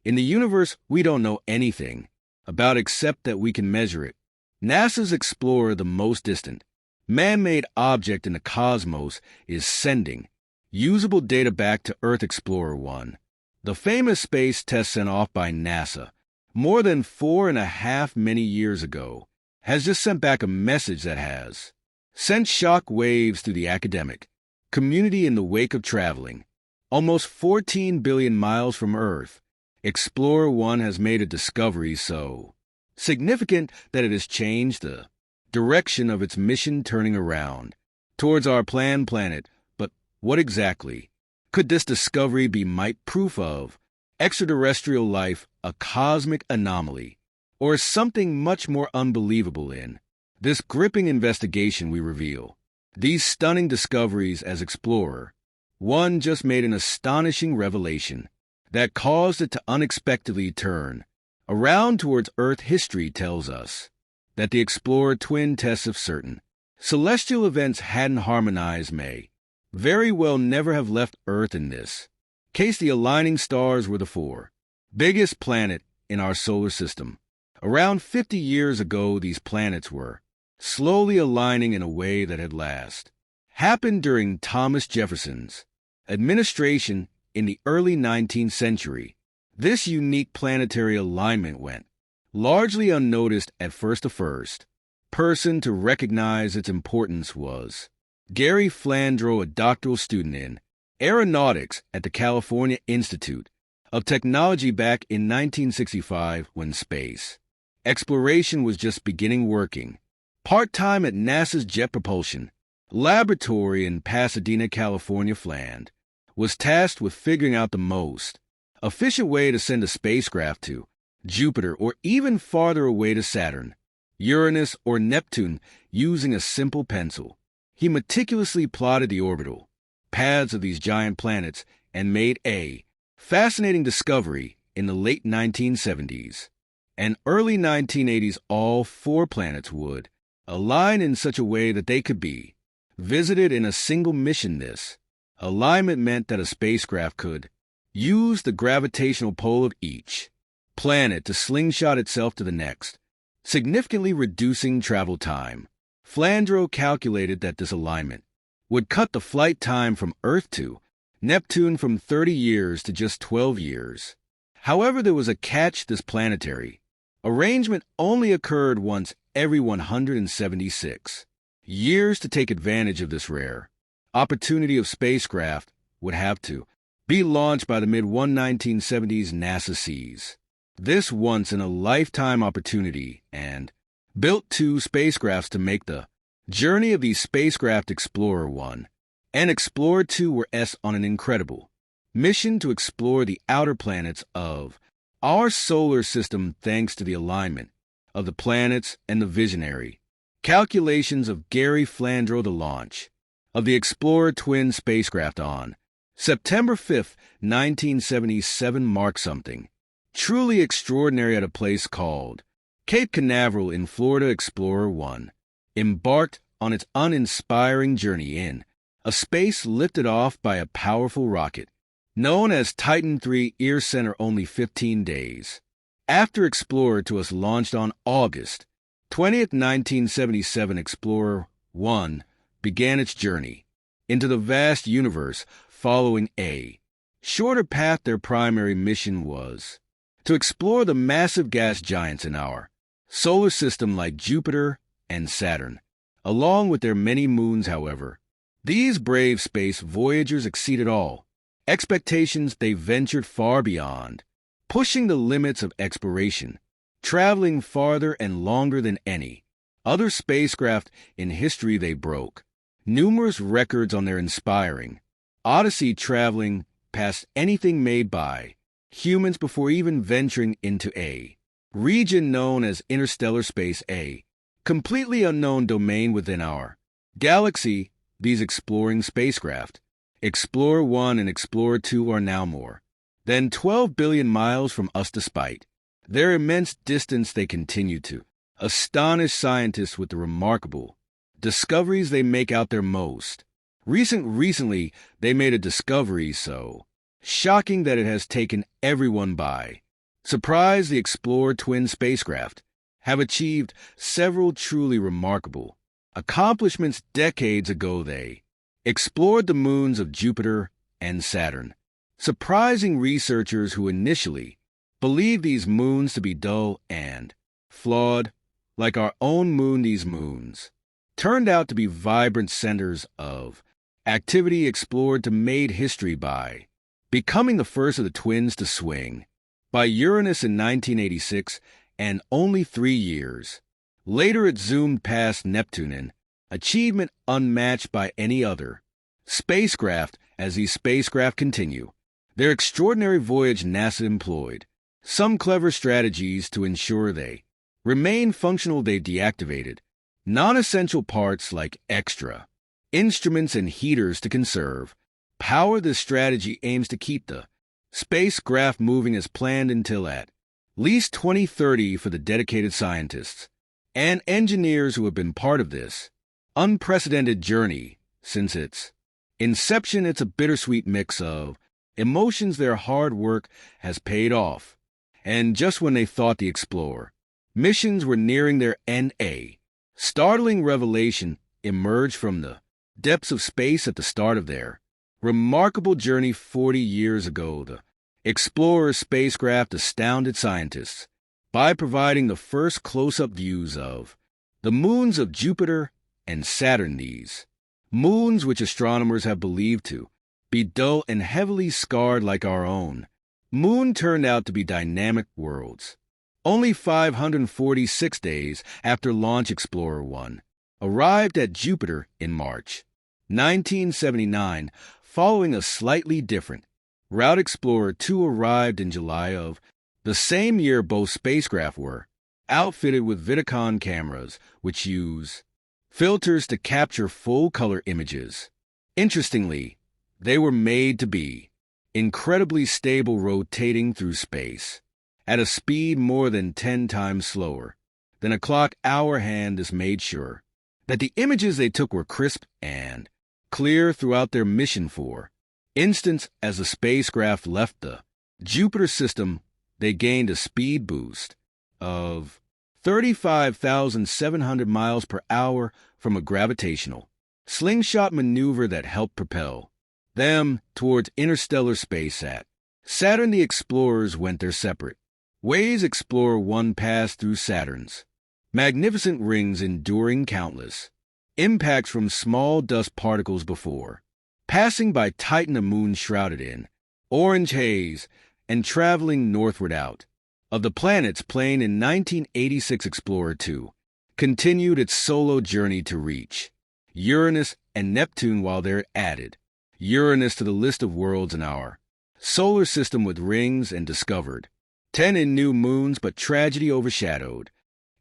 In the universe, we don't know anything about except that we can measure it. NASA's Explorer, the most distant man-made object in the cosmos, is sending usable data back to Earth Explorer 1. The famous space test sent off by NASA more than 4.5 many years ago has just sent back a message that has sent shock waves through the academic community in the wake of traveling almost 14 billion miles from Earth. Explorer 1 has made a discovery so significant that it has changed the direction of its mission, turning around towards our planned planet. But what exactly could this discovery be? Might proof of extraterrestrial life, a cosmic anomaly, or something much more unbelievable? In this gripping investigation, we reveal these stunning discoveries as Explorer 1 just made an astonishing revelation that caused it to unexpectedly turn around towards Earth. History tells us that the Explorer twin tests of certain celestial events hadn't harmonized may very well never have left Earth. In this case, the aligning stars were the four biggest planet in our solar system. Around 50 years ago, these planets were slowly aligning in a way that had last happened during Thomas Jefferson's administration in the early 19th century. This unique planetary alignment went largely unnoticed at first. The first person to recognize its importance was Gary Flandreau, a doctoral student in aeronautics at the California Institute of Technology back in 1965, when space exploration was just beginning. Working part-time at NASA's Jet Propulsion Laboratory in Pasadena, California, Fland was tasked with figuring out the most efficient way to send a spacecraft to Jupiter, or even farther away to Saturn, Uranus, or Neptune using a simple pencil. He meticulously plotted the orbital paths of these giant planets and made a fascinating discovery in the late 1970s and early 1980s. All four planets would align in such a way that they could be visited in a single mission. This alignment meant that a spacecraft could use the gravitational pull of each planet to slingshot itself to the next, significantly reducing travel time. Flandreau calculated that this alignment would cut the flight time from Earth to Neptune from 30 years to just 12 years. However, there was a catch. This planetary arrangement only occurred once every 176 years. To take advantage of this rare opportunity, of spacecraft would have to be launched by the mid-1970s. NASA sees this once-in-a-lifetime opportunity and built two spacecrafts to make the journey of these spacecraft. Explorer 1 and Explorer 2 were on an incredible mission to explore the outer planets of our solar system. Thanks to the alignment of the planets and the visionary calculations of Gary Flandreau, the launch of the Explorer twin spacecraft on September 5, 1977 marked something truly extraordinary at a place called Cape Canaveral in Florida. Explorer 1 embarked on its uninspiring journey in a space lifted off by a powerful rocket known as Titan III. Ear Center only 15 days after Explorer 2 was launched on August 20, 1977. Explorer 1 began its journey into the vast universe following a shorter path. Their primary mission was to explore the massive gas giants in our solar system like Jupiter and Saturn, along with their many moons. However, these brave space voyagers exceeded all expectations. They ventured far beyond, pushing the limits of exploration, traveling farther and longer than any other spacecraft in history. They broke numerous records on their inspiring odyssey, traveling past anything made by humans before even venturing into a region known as interstellar space, a completely unknown domain within our galaxy. These exploring spacecraft, Explorer 1 and Explorer 2, are now more than 12 billion miles from us. Despite their immense distance, they continue to astonish scientists with the remarkable discoveries they make out. Their most recently, they made a discovery so shocking that it has taken everyone by Surprise, the Explorer twin spacecraft have achieved several truly remarkable accomplishments. Decades ago, they explored the moons of Jupiter and Saturn, surprising researchers who initially believed these moons to be dull and flawed. Like our own moon, these moons turned out to be vibrant centers of activity. Explored to made history by becoming the first of the twins to swing by Uranus in 1986, and only 3 years later it zoomed past Neptune, an achievement unmatched by any other spacecraft. As these spacecraft continue their extraordinary voyage, NASA employed some clever strategies to ensure they remain functional. They deactivated non-essential parts like extra instruments and heaters to conserve power. This strategy aims to keep the spacecraft moving as planned until at least 2030. For the dedicated scientists and engineers who have been part of this unprecedented journey since its inception, it's a bittersweet mix of emotions. Their hard work has paid off, and just when they thought the Explorer missions were nearing their end, a startling revelation emerged from the depths of space. At the start of their remarkable journey 40 years ago, the Explorer spacecraft astounded scientists by providing the first close-up views of the moons of Jupiter and Saturn. These moons, which astronomers have believed to be dull and heavily scarred like our own moon, turned out to be dynamic worlds. Only 546 days after launch, Explorer 1 arrived at Jupiter in March 1979, following a slightly different route. Explorer 2 arrived in July of the same year. Both spacecraft were outfitted with Vidicon cameras, which use filters to capture full-color images. Interestingly, they were made to be incredibly stable, rotating through space at a speed more than 10 times slower than a clock hour hand. This made sure that the images they took were crisp and clear throughout their mission. For instance, as the spacecraft left the Jupiter system, they gained a speed boost of 35,700 miles per hour from a gravitational slingshot maneuver that helped propel them towards interstellar space. At Saturn, the explorers went their separate ways. Explorer 1 passed through Saturn's magnificent rings, enduring countless impacts from small dust particles before passing by Titan, a moon shrouded in orange haze, and traveling northward out of the planet's plane. In 1986, Explorer 2 continued its solo journey to reach Uranus and Neptune, while they added Uranus to the list of worlds in our solar system with rings, and discovered 10 new moons. But tragedy overshadowed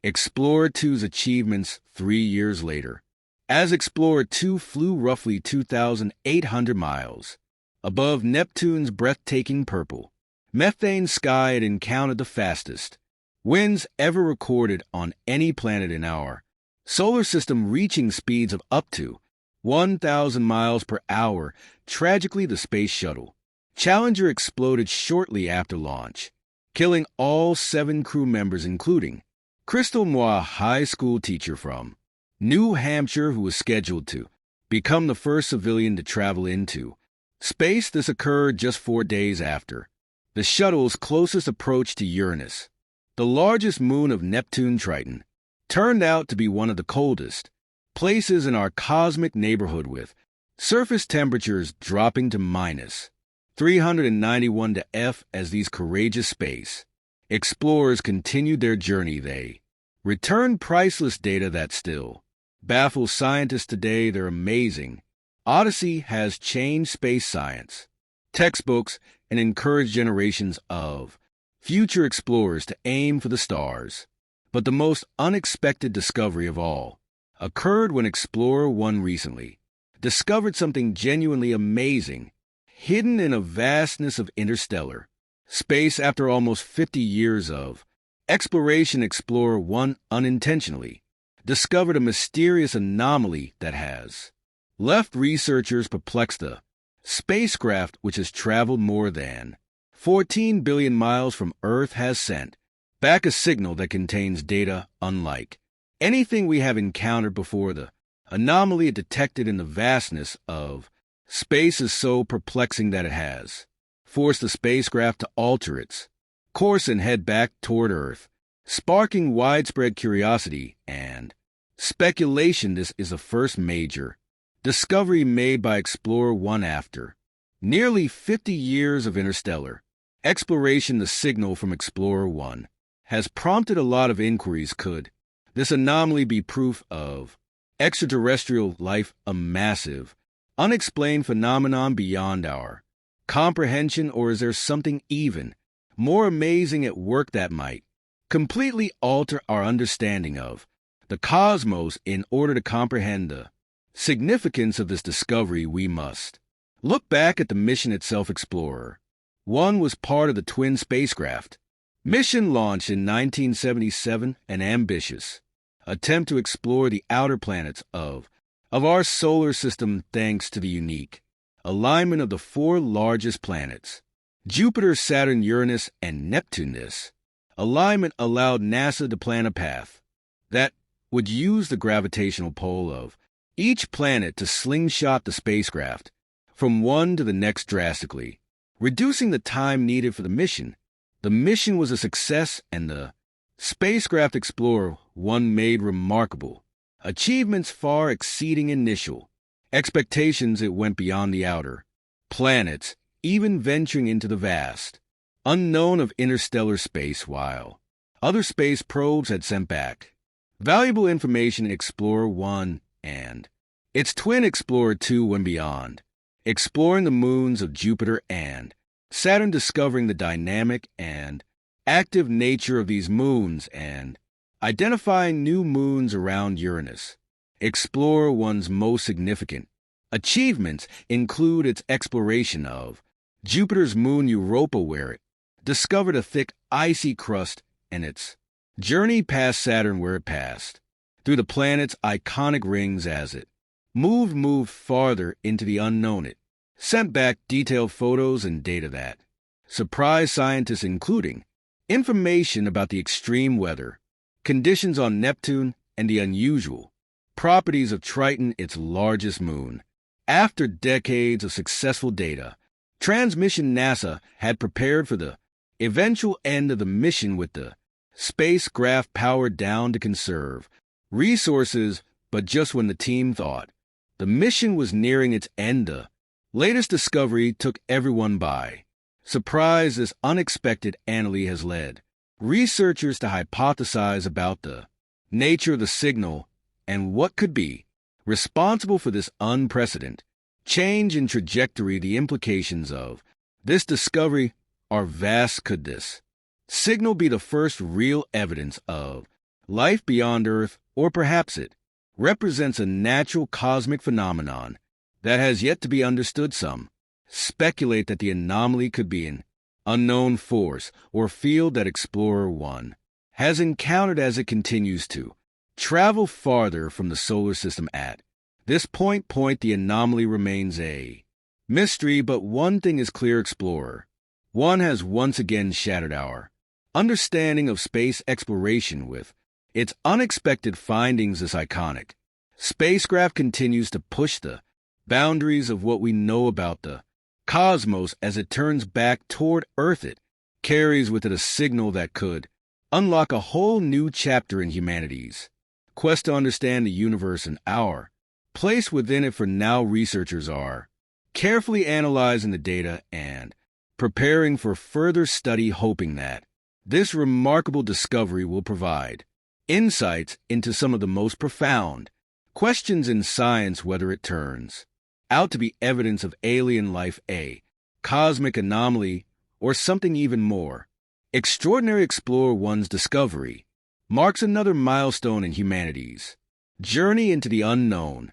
Explorer 2's achievements 3 years later, as Explorer 2 flew roughly 2,800 miles above Neptune's breathtaking purple methane sky. It encountered the fastest winds ever recorded on any planet in our solar system, reaching speeds of up to 1,000 miles per hour. Tragically, the space shuttle Challenger exploded shortly after launch, killing all 7 crew members, including Crystal Moore, a high school teacher from New Hampshire who was scheduled to become the first civilian to travel into space. This occurred just 4 days after the shuttle's closest approach to Uranus, the largest moon of Neptune. Triton turned out to be one of the coldest places in our cosmic neighborhood, with surface temperatures dropping to minus 391 to F. As these courageous space explorers continued their journey, they returned priceless data that still baffles scientists today. Their amazing odyssey has changed space science textbooks and encouraged generations of future explorers to aim for the stars. But the most unexpected discovery of all occurred when Explorer 1 recently discovered something genuinely amazing hidden in a vastness of interstellar space. After almost 50 years of exploration, Explorer 1 unintentionally discovered a mysterious anomaly that has left researchers perplexed. The spacecraft, which has traveled more than 14 billion miles from Earth has sent back a signal that contains data unlike anything we have encountered before. The anomaly detected in the vastness of space is so perplexing that it has forced the spacecraft to alter its course and head back toward Earth, sparking widespread curiosity and speculation. This is the first major discovery made by Explorer 1 after nearly 50 years of interstellar exploration. The signal from Explorer 1 has prompted a lot of inquiries. Could this anomaly be proof of extraterrestrial life, a massive, unexplained phenomenon beyond our comprehension, or is there something even more amazing at work that might completely alter our understanding of the cosmos? In order to comprehend the significance of this discovery, we must look back at the mission itself. Explorer 1 was part of the twin spacecraft mission launched in 1977, an ambitious attempt to explore the outer planets of our solar system. Thanks to the unique alignment of the four largest planets, Jupiter, Saturn, Uranus, and Neptune, this alignment allowed NASA to plan a path that would use the gravitational pull of each planet to slingshot the spacecraft from one to the next, drastically reducing the time needed for the mission. The mission was a success, and the spacecraft Explorer 1 made remarkable achievements far exceeding initial expectations. It went beyond the outer planets, even venturing into the vast unknown of interstellar space. While other space probes had sent back valuable information, Explorer 1 and its twin Explorer 2 went beyond, exploring the moons of Jupiter and Saturn, discovering the dynamic and active nature of these moons and identifying new moons around Uranus. Explorer 1's most significant achievements include its exploration of Jupiter's moon Europa, where it discovered a thick, icy crust, and its journey past Saturn, where it passed through the planet's iconic rings. As it moved farther into the unknown, it sent back detailed photos and data that surprised scientists, including information about the extreme weather conditions on Neptune and the unusual properties of Triton, its largest moon. After decades of successful data transmission, NASA had prepared for the eventual end of the mission with the spacecraft powered down to conserve resources. But just when the team thought the mission was nearing its end, the latest discovery took everyone by surprise. This unexpected anomaly has led researchers to hypothesize about the nature of the signal and what could be responsible for this unprecedented change in trajectory. The implications of this discovery are vast. Could this signal be the first real evidence of life beyond Earth, or perhaps it represents a natural cosmic phenomenon that has yet to be understood? Some speculate that the anomaly could be an unknown force or field that Explorer 1 has encountered as it continues to travel farther from the solar system. At this point, the anomaly remains a mystery, but one thing is clear: Explorer 1 has once again shattered our understanding of space exploration with its unexpected findings. This iconic spacecraft continues to push the boundaries of what we know about the cosmos as it turns back toward Earth. It carries with it a signal that could unlock a whole new chapter in humanity's quest to understand the universe and our place within it. For now, researchers are carefully analyzing the data and preparing for further study, hoping that this remarkable discovery will provide insights into some of the most profound questions in science, whether it turns out to be evidence of alien life, a cosmic anomaly, or something even more extraordinary. Explorer 1's discovery marks another milestone in humanity's journey into the unknown,